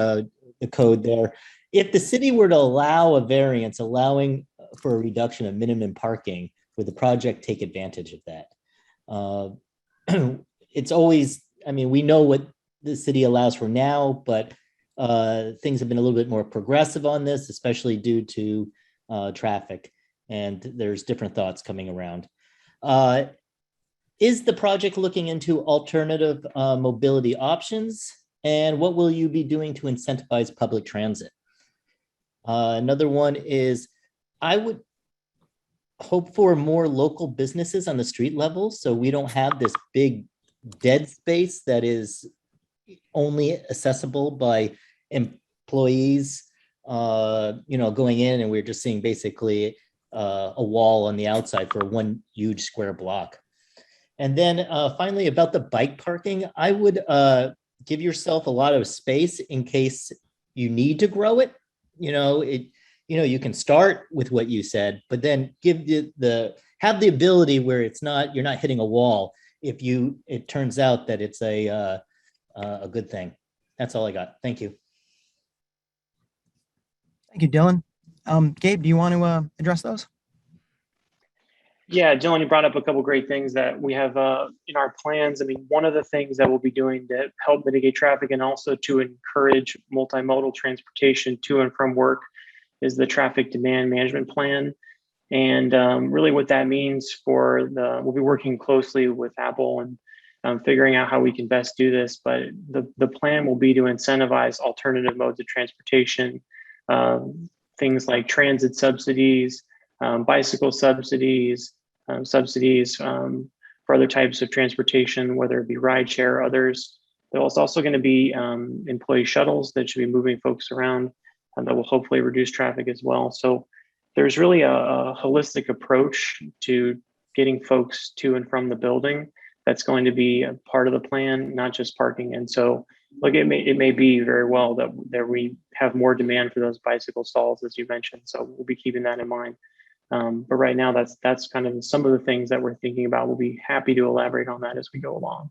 the code there. If the city were to allow a variance allowing for a reduction of minimum parking, would the project take advantage of that? It's always, I mean, we know what the city allows for now, but things have been a little bit more progressive on this, especially due to traffic, and there's different thoughts coming around. Is the project looking into alternative mobility options And what will you be doing to incentivize public transit? Another one is, I would hope for more local businesses on the street level, so we don't have this big dead space that is only accessible by employees, going in, and we're just seeing basically a wall on the outside for one huge square block. And then finally, about the bike parking, I would give yourself a lot of space in case you need to grow it. You can start with what you said, but then have the ability where you're not hitting a wall if it turns out that it's a good thing. That's all I got. Thank you. Thank you, Dylan. Gabe, do you want to address those? Yeah, Dylan, you brought up a couple great things that we have in our plans. I mean, one of the things that we'll be doing to help mitigate traffic and also to encourage multimodal transportation to and from work is the traffic demand management plan. And really what that means we'll be working closely with Apple and figuring out how we can best do this. But the plan will be to incentivize alternative modes of transportation, things like transit subsidies, bicycle subsidies, subsidies for other types of transportation, whether it be rideshare or others. There's also going to be employee shuttles that should be moving folks around, and that will hopefully reduce traffic as well. So there's really a holistic approach to getting folks to and from the building that's going to be a part of the plan, not just parking. And so, look, it may be very well that we have more demand for those bicycle stalls, as you mentioned. So we'll be keeping that in mind. But right now, that's kind of some of the things that we're thinking about. We'll be happy to elaborate on that as we go along.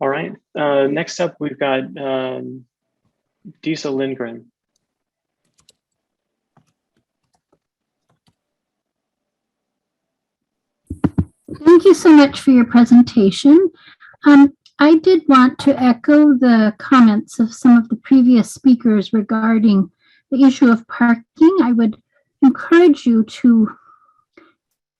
All right. Next up, we've got Disa Lindgren. Thank you so much for your presentation. I did want to echo the comments of some of the previous speakers regarding the issue of parking. I would encourage you to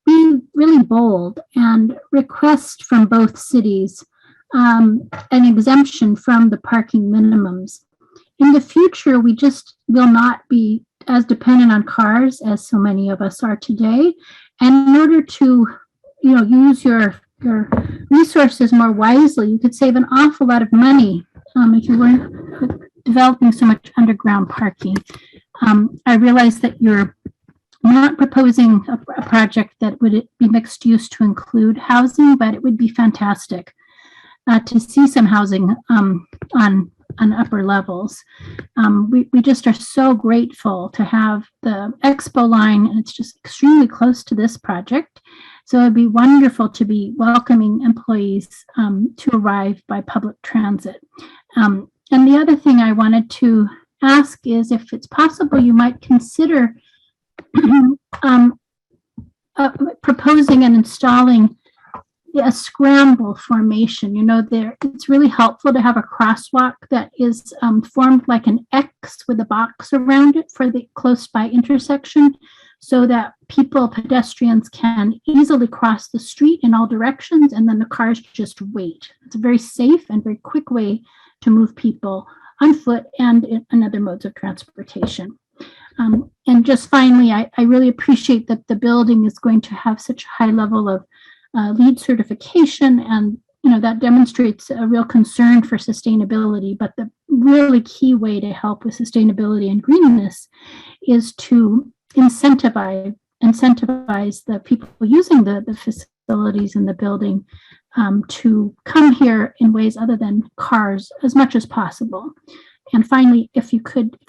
be really bold and request from both cities an exemption from the parking minimums. In the future, we just will not be as dependent on cars as so many of us are today. And in order to use your resources more wisely, you could save an awful lot of money if you weren't developing so much underground parking. I realize that you're not proposing a project that would be mixed use to include housing, but it would be fantastic to see some housing on upper levels. We just are so grateful to have the Expo line, and it's just extremely close to this project. So it'd be wonderful to be welcoming employees to arrive by public transit. And the other thing I wanted to ask is if it's possible, you might consider proposing and installing a scramble formation. It's really helpful to have a crosswalk that is formed like an X with a box around it for the close by intersection, so that pedestrians can easily cross the street in all directions, and then the cars just wait. It's a very safe and very quick way to move people on foot and in other modes of transportation. And just finally, I really appreciate that the building is going to have such a high level of LEED certification, and that demonstrates a real concern for sustainability. But the really key way to help with sustainability and greenness is to incentivize the people using the facilities in the building to come here in ways other than cars as much as possible. And finally, if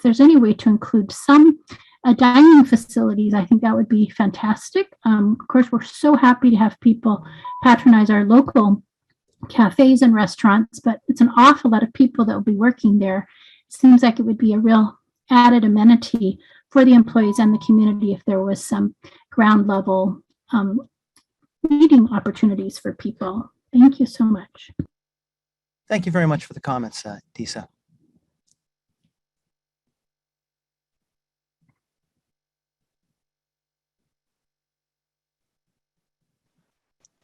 there's any way to include some dining facilities, I think that would be fantastic. Of course, we're so happy to have people patronize our local cafes and restaurants, but it's an awful lot of people that will be working there. It seems like it would be a real added amenity for the employees and the community if there was some ground level meeting opportunities for people. Thank you so much. Thank you very much for the comments, Disa.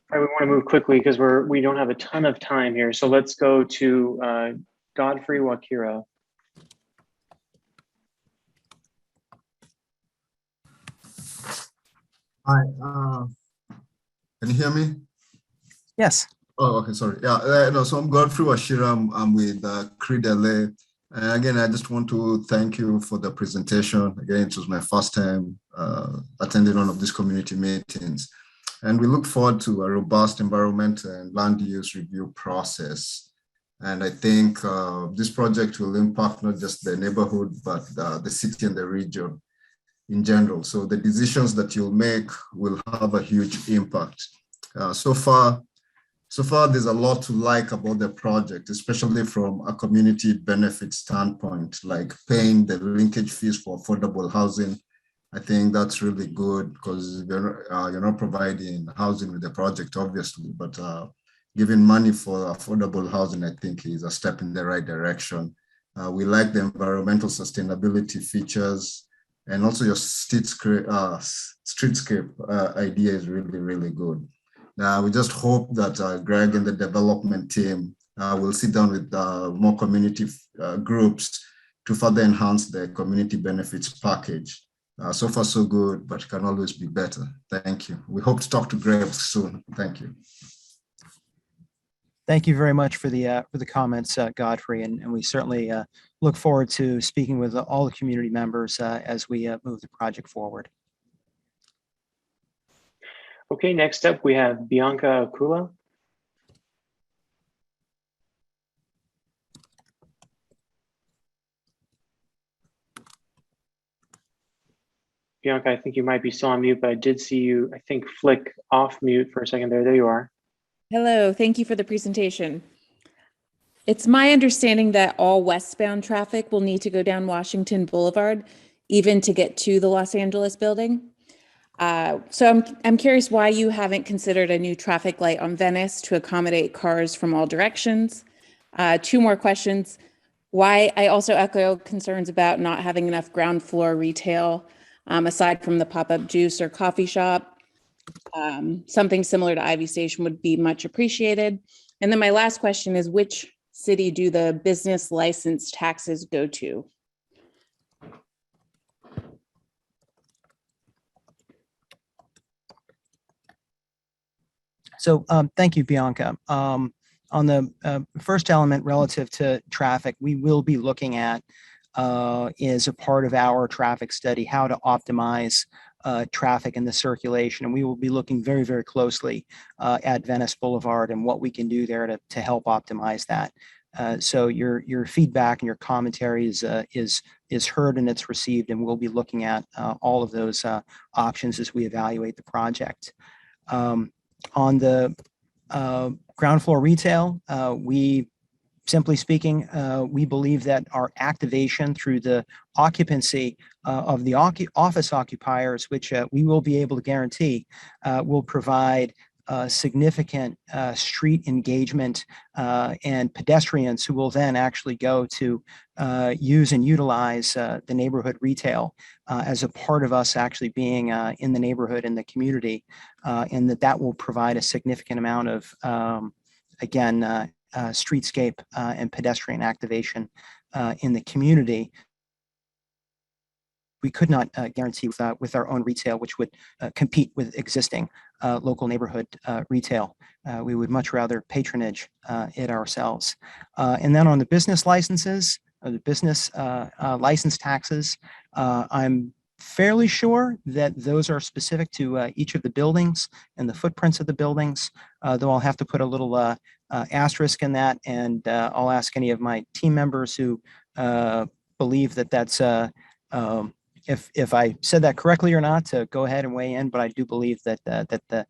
All right, we want to move quickly because we don't have a ton of time here. So let's go to Godfrey Wakiro. Hi, can you hear me? Yes. Oh, okay, sorry. Yeah, no, so I'm Godfrey Washira. I'm with Creed LA. And again, I just want to thank you for the presentation. Again, it was my first time attending one of these community meetings. And we look forward to a robust environment and land use review process. And I think this project will impact not just the neighborhood, but the city and the region in general. So the decisions that you'll make will have a huge impact. So far, there's a lot to like about the project, especially from a community benefit standpoint, like paying the linkage fees for affordable housing. I think that's really good because you're not providing housing with the project, obviously, but giving money for affordable housing, I think, is a step in the right direction. We like the environmental sustainability features, and also your streetscape idea is really, really good. We just hope that Greg and the development team will sit down with more community groups to further enhance the community benefits package. So far, so good, but it can always be better. Thank you. We hope to talk to Greg soon. Thank you. Thank you very much for the comments, Godfrey, and we certainly look forward to speaking with all the community members as we move the project forward. Okay, next up we have Bianca Akula. Bianca, I think you might be still on mute, but I did see you, I think, flick off mute for a second there. There you are. Hello, thank you for the presentation. It's my understanding that all westbound traffic will need to go down Washington Boulevard, even to get to the Los Angeles building. So I'm curious why you haven't considered a new traffic light on Venice to accommodate cars from all directions. Two more questions. Why I also echo concerns about not having enough ground floor retail, aside from the pop-up juice or coffee shop. Something similar to Ivy Station would be much appreciated. And then my last question is, which city do the business license taxes go to? So thank you, Bianca. On the first element relative to traffic, we will be looking at is a part of our traffic study, how to optimize traffic and the circulation. And we will be looking very, very closely at Venice Boulevard and what we can do there to help optimize that. So your feedback and your commentary is heard and it's received, and we'll be looking at all of those options as we evaluate the project. On the ground floor retail, simply speaking, we believe that our activation through the occupancy of the office occupiers, which we will be able to guarantee, will provide significant street engagement and pedestrians who will then actually go to use and utilize the neighborhood retail as a part of us actually being in the neighborhood and the community, and that will provide a significant amount of, again, streetscape and pedestrian activation in the community. We could not guarantee with our own retail, which would compete with existing local neighborhood retail. We would much rather patronage it ourselves. And then on the business licenses, the business license taxes, I'm fairly sure that those are specific to each of the buildings and the footprints of the buildings, though I'll have to put a little asterisk in that, and I'll ask any of my team members who believe that that's if I said that correctly or not, to go ahead and weigh in. But I do believe that the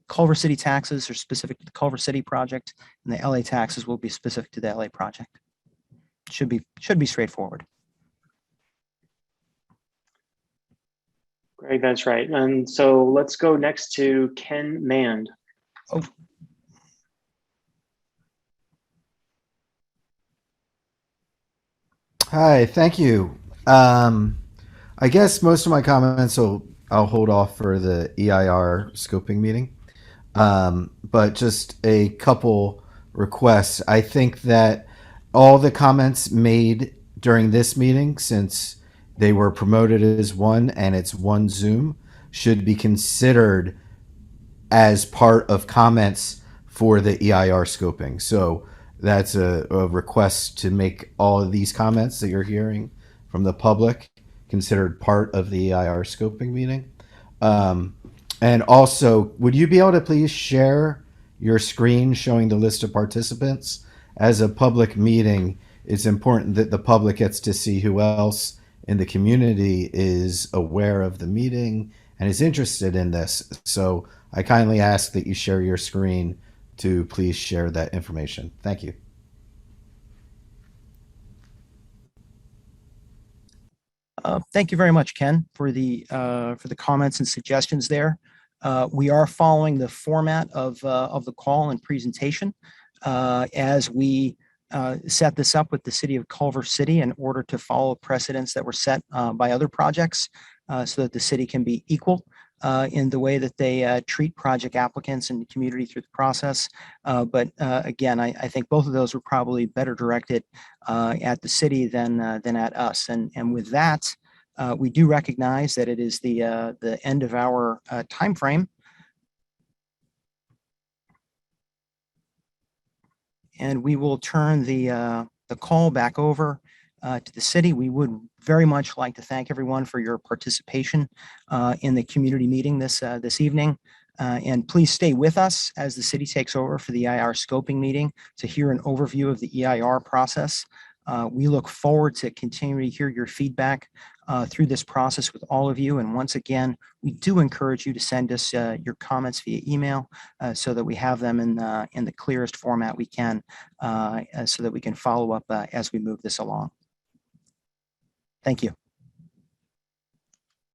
Culver City taxes are specific to the Culver City project, and the LA taxes will be specific to the LA project. Should be straightforward. Great, that's right. And so let's go next to Ken Mand. Oh. Hi, thank you. I guess most of my comments I'll hold off for the EIR scoping meeting. but just a couple requests. I think that all the comments made during this meeting, since they were promoted as one and it's one Zoom, should be considered as part of comments for the EIR scoping. So that's a request to make all of these comments that you're hearing from the public considered part of the EIR scoping meeting. And also, would you be able to please share your screen showing the list of participants? As a public meeting, it's important that the public gets to see who else in the community is aware of the meeting and is interested in this. So I kindly ask that you share your screen to please share that information. Thank you. Thank you very much, Ken, for the comments and suggestions there. We are following the format of the call and presentation as we set this up with the city of Culver City in order to follow precedents that were set by other projects so that the city can be equal in the way that they treat project applicants and the community through the process. But again, I think both of those were probably better directed at the city than at us. And with that, we do recognize that it is the end of our time frame. And we will turn the call back over to the city. We would very much like to thank everyone for your participation in the community meeting this evening. And please stay with us as the city takes over for the EIR scoping meeting to hear an overview of the EIR process. We look forward to continuing to hear your feedback through this process with all of you. And once again, we do encourage you to send us your comments via email so that we have them in the clearest format we can so that we can follow up as we move this along. Thank you.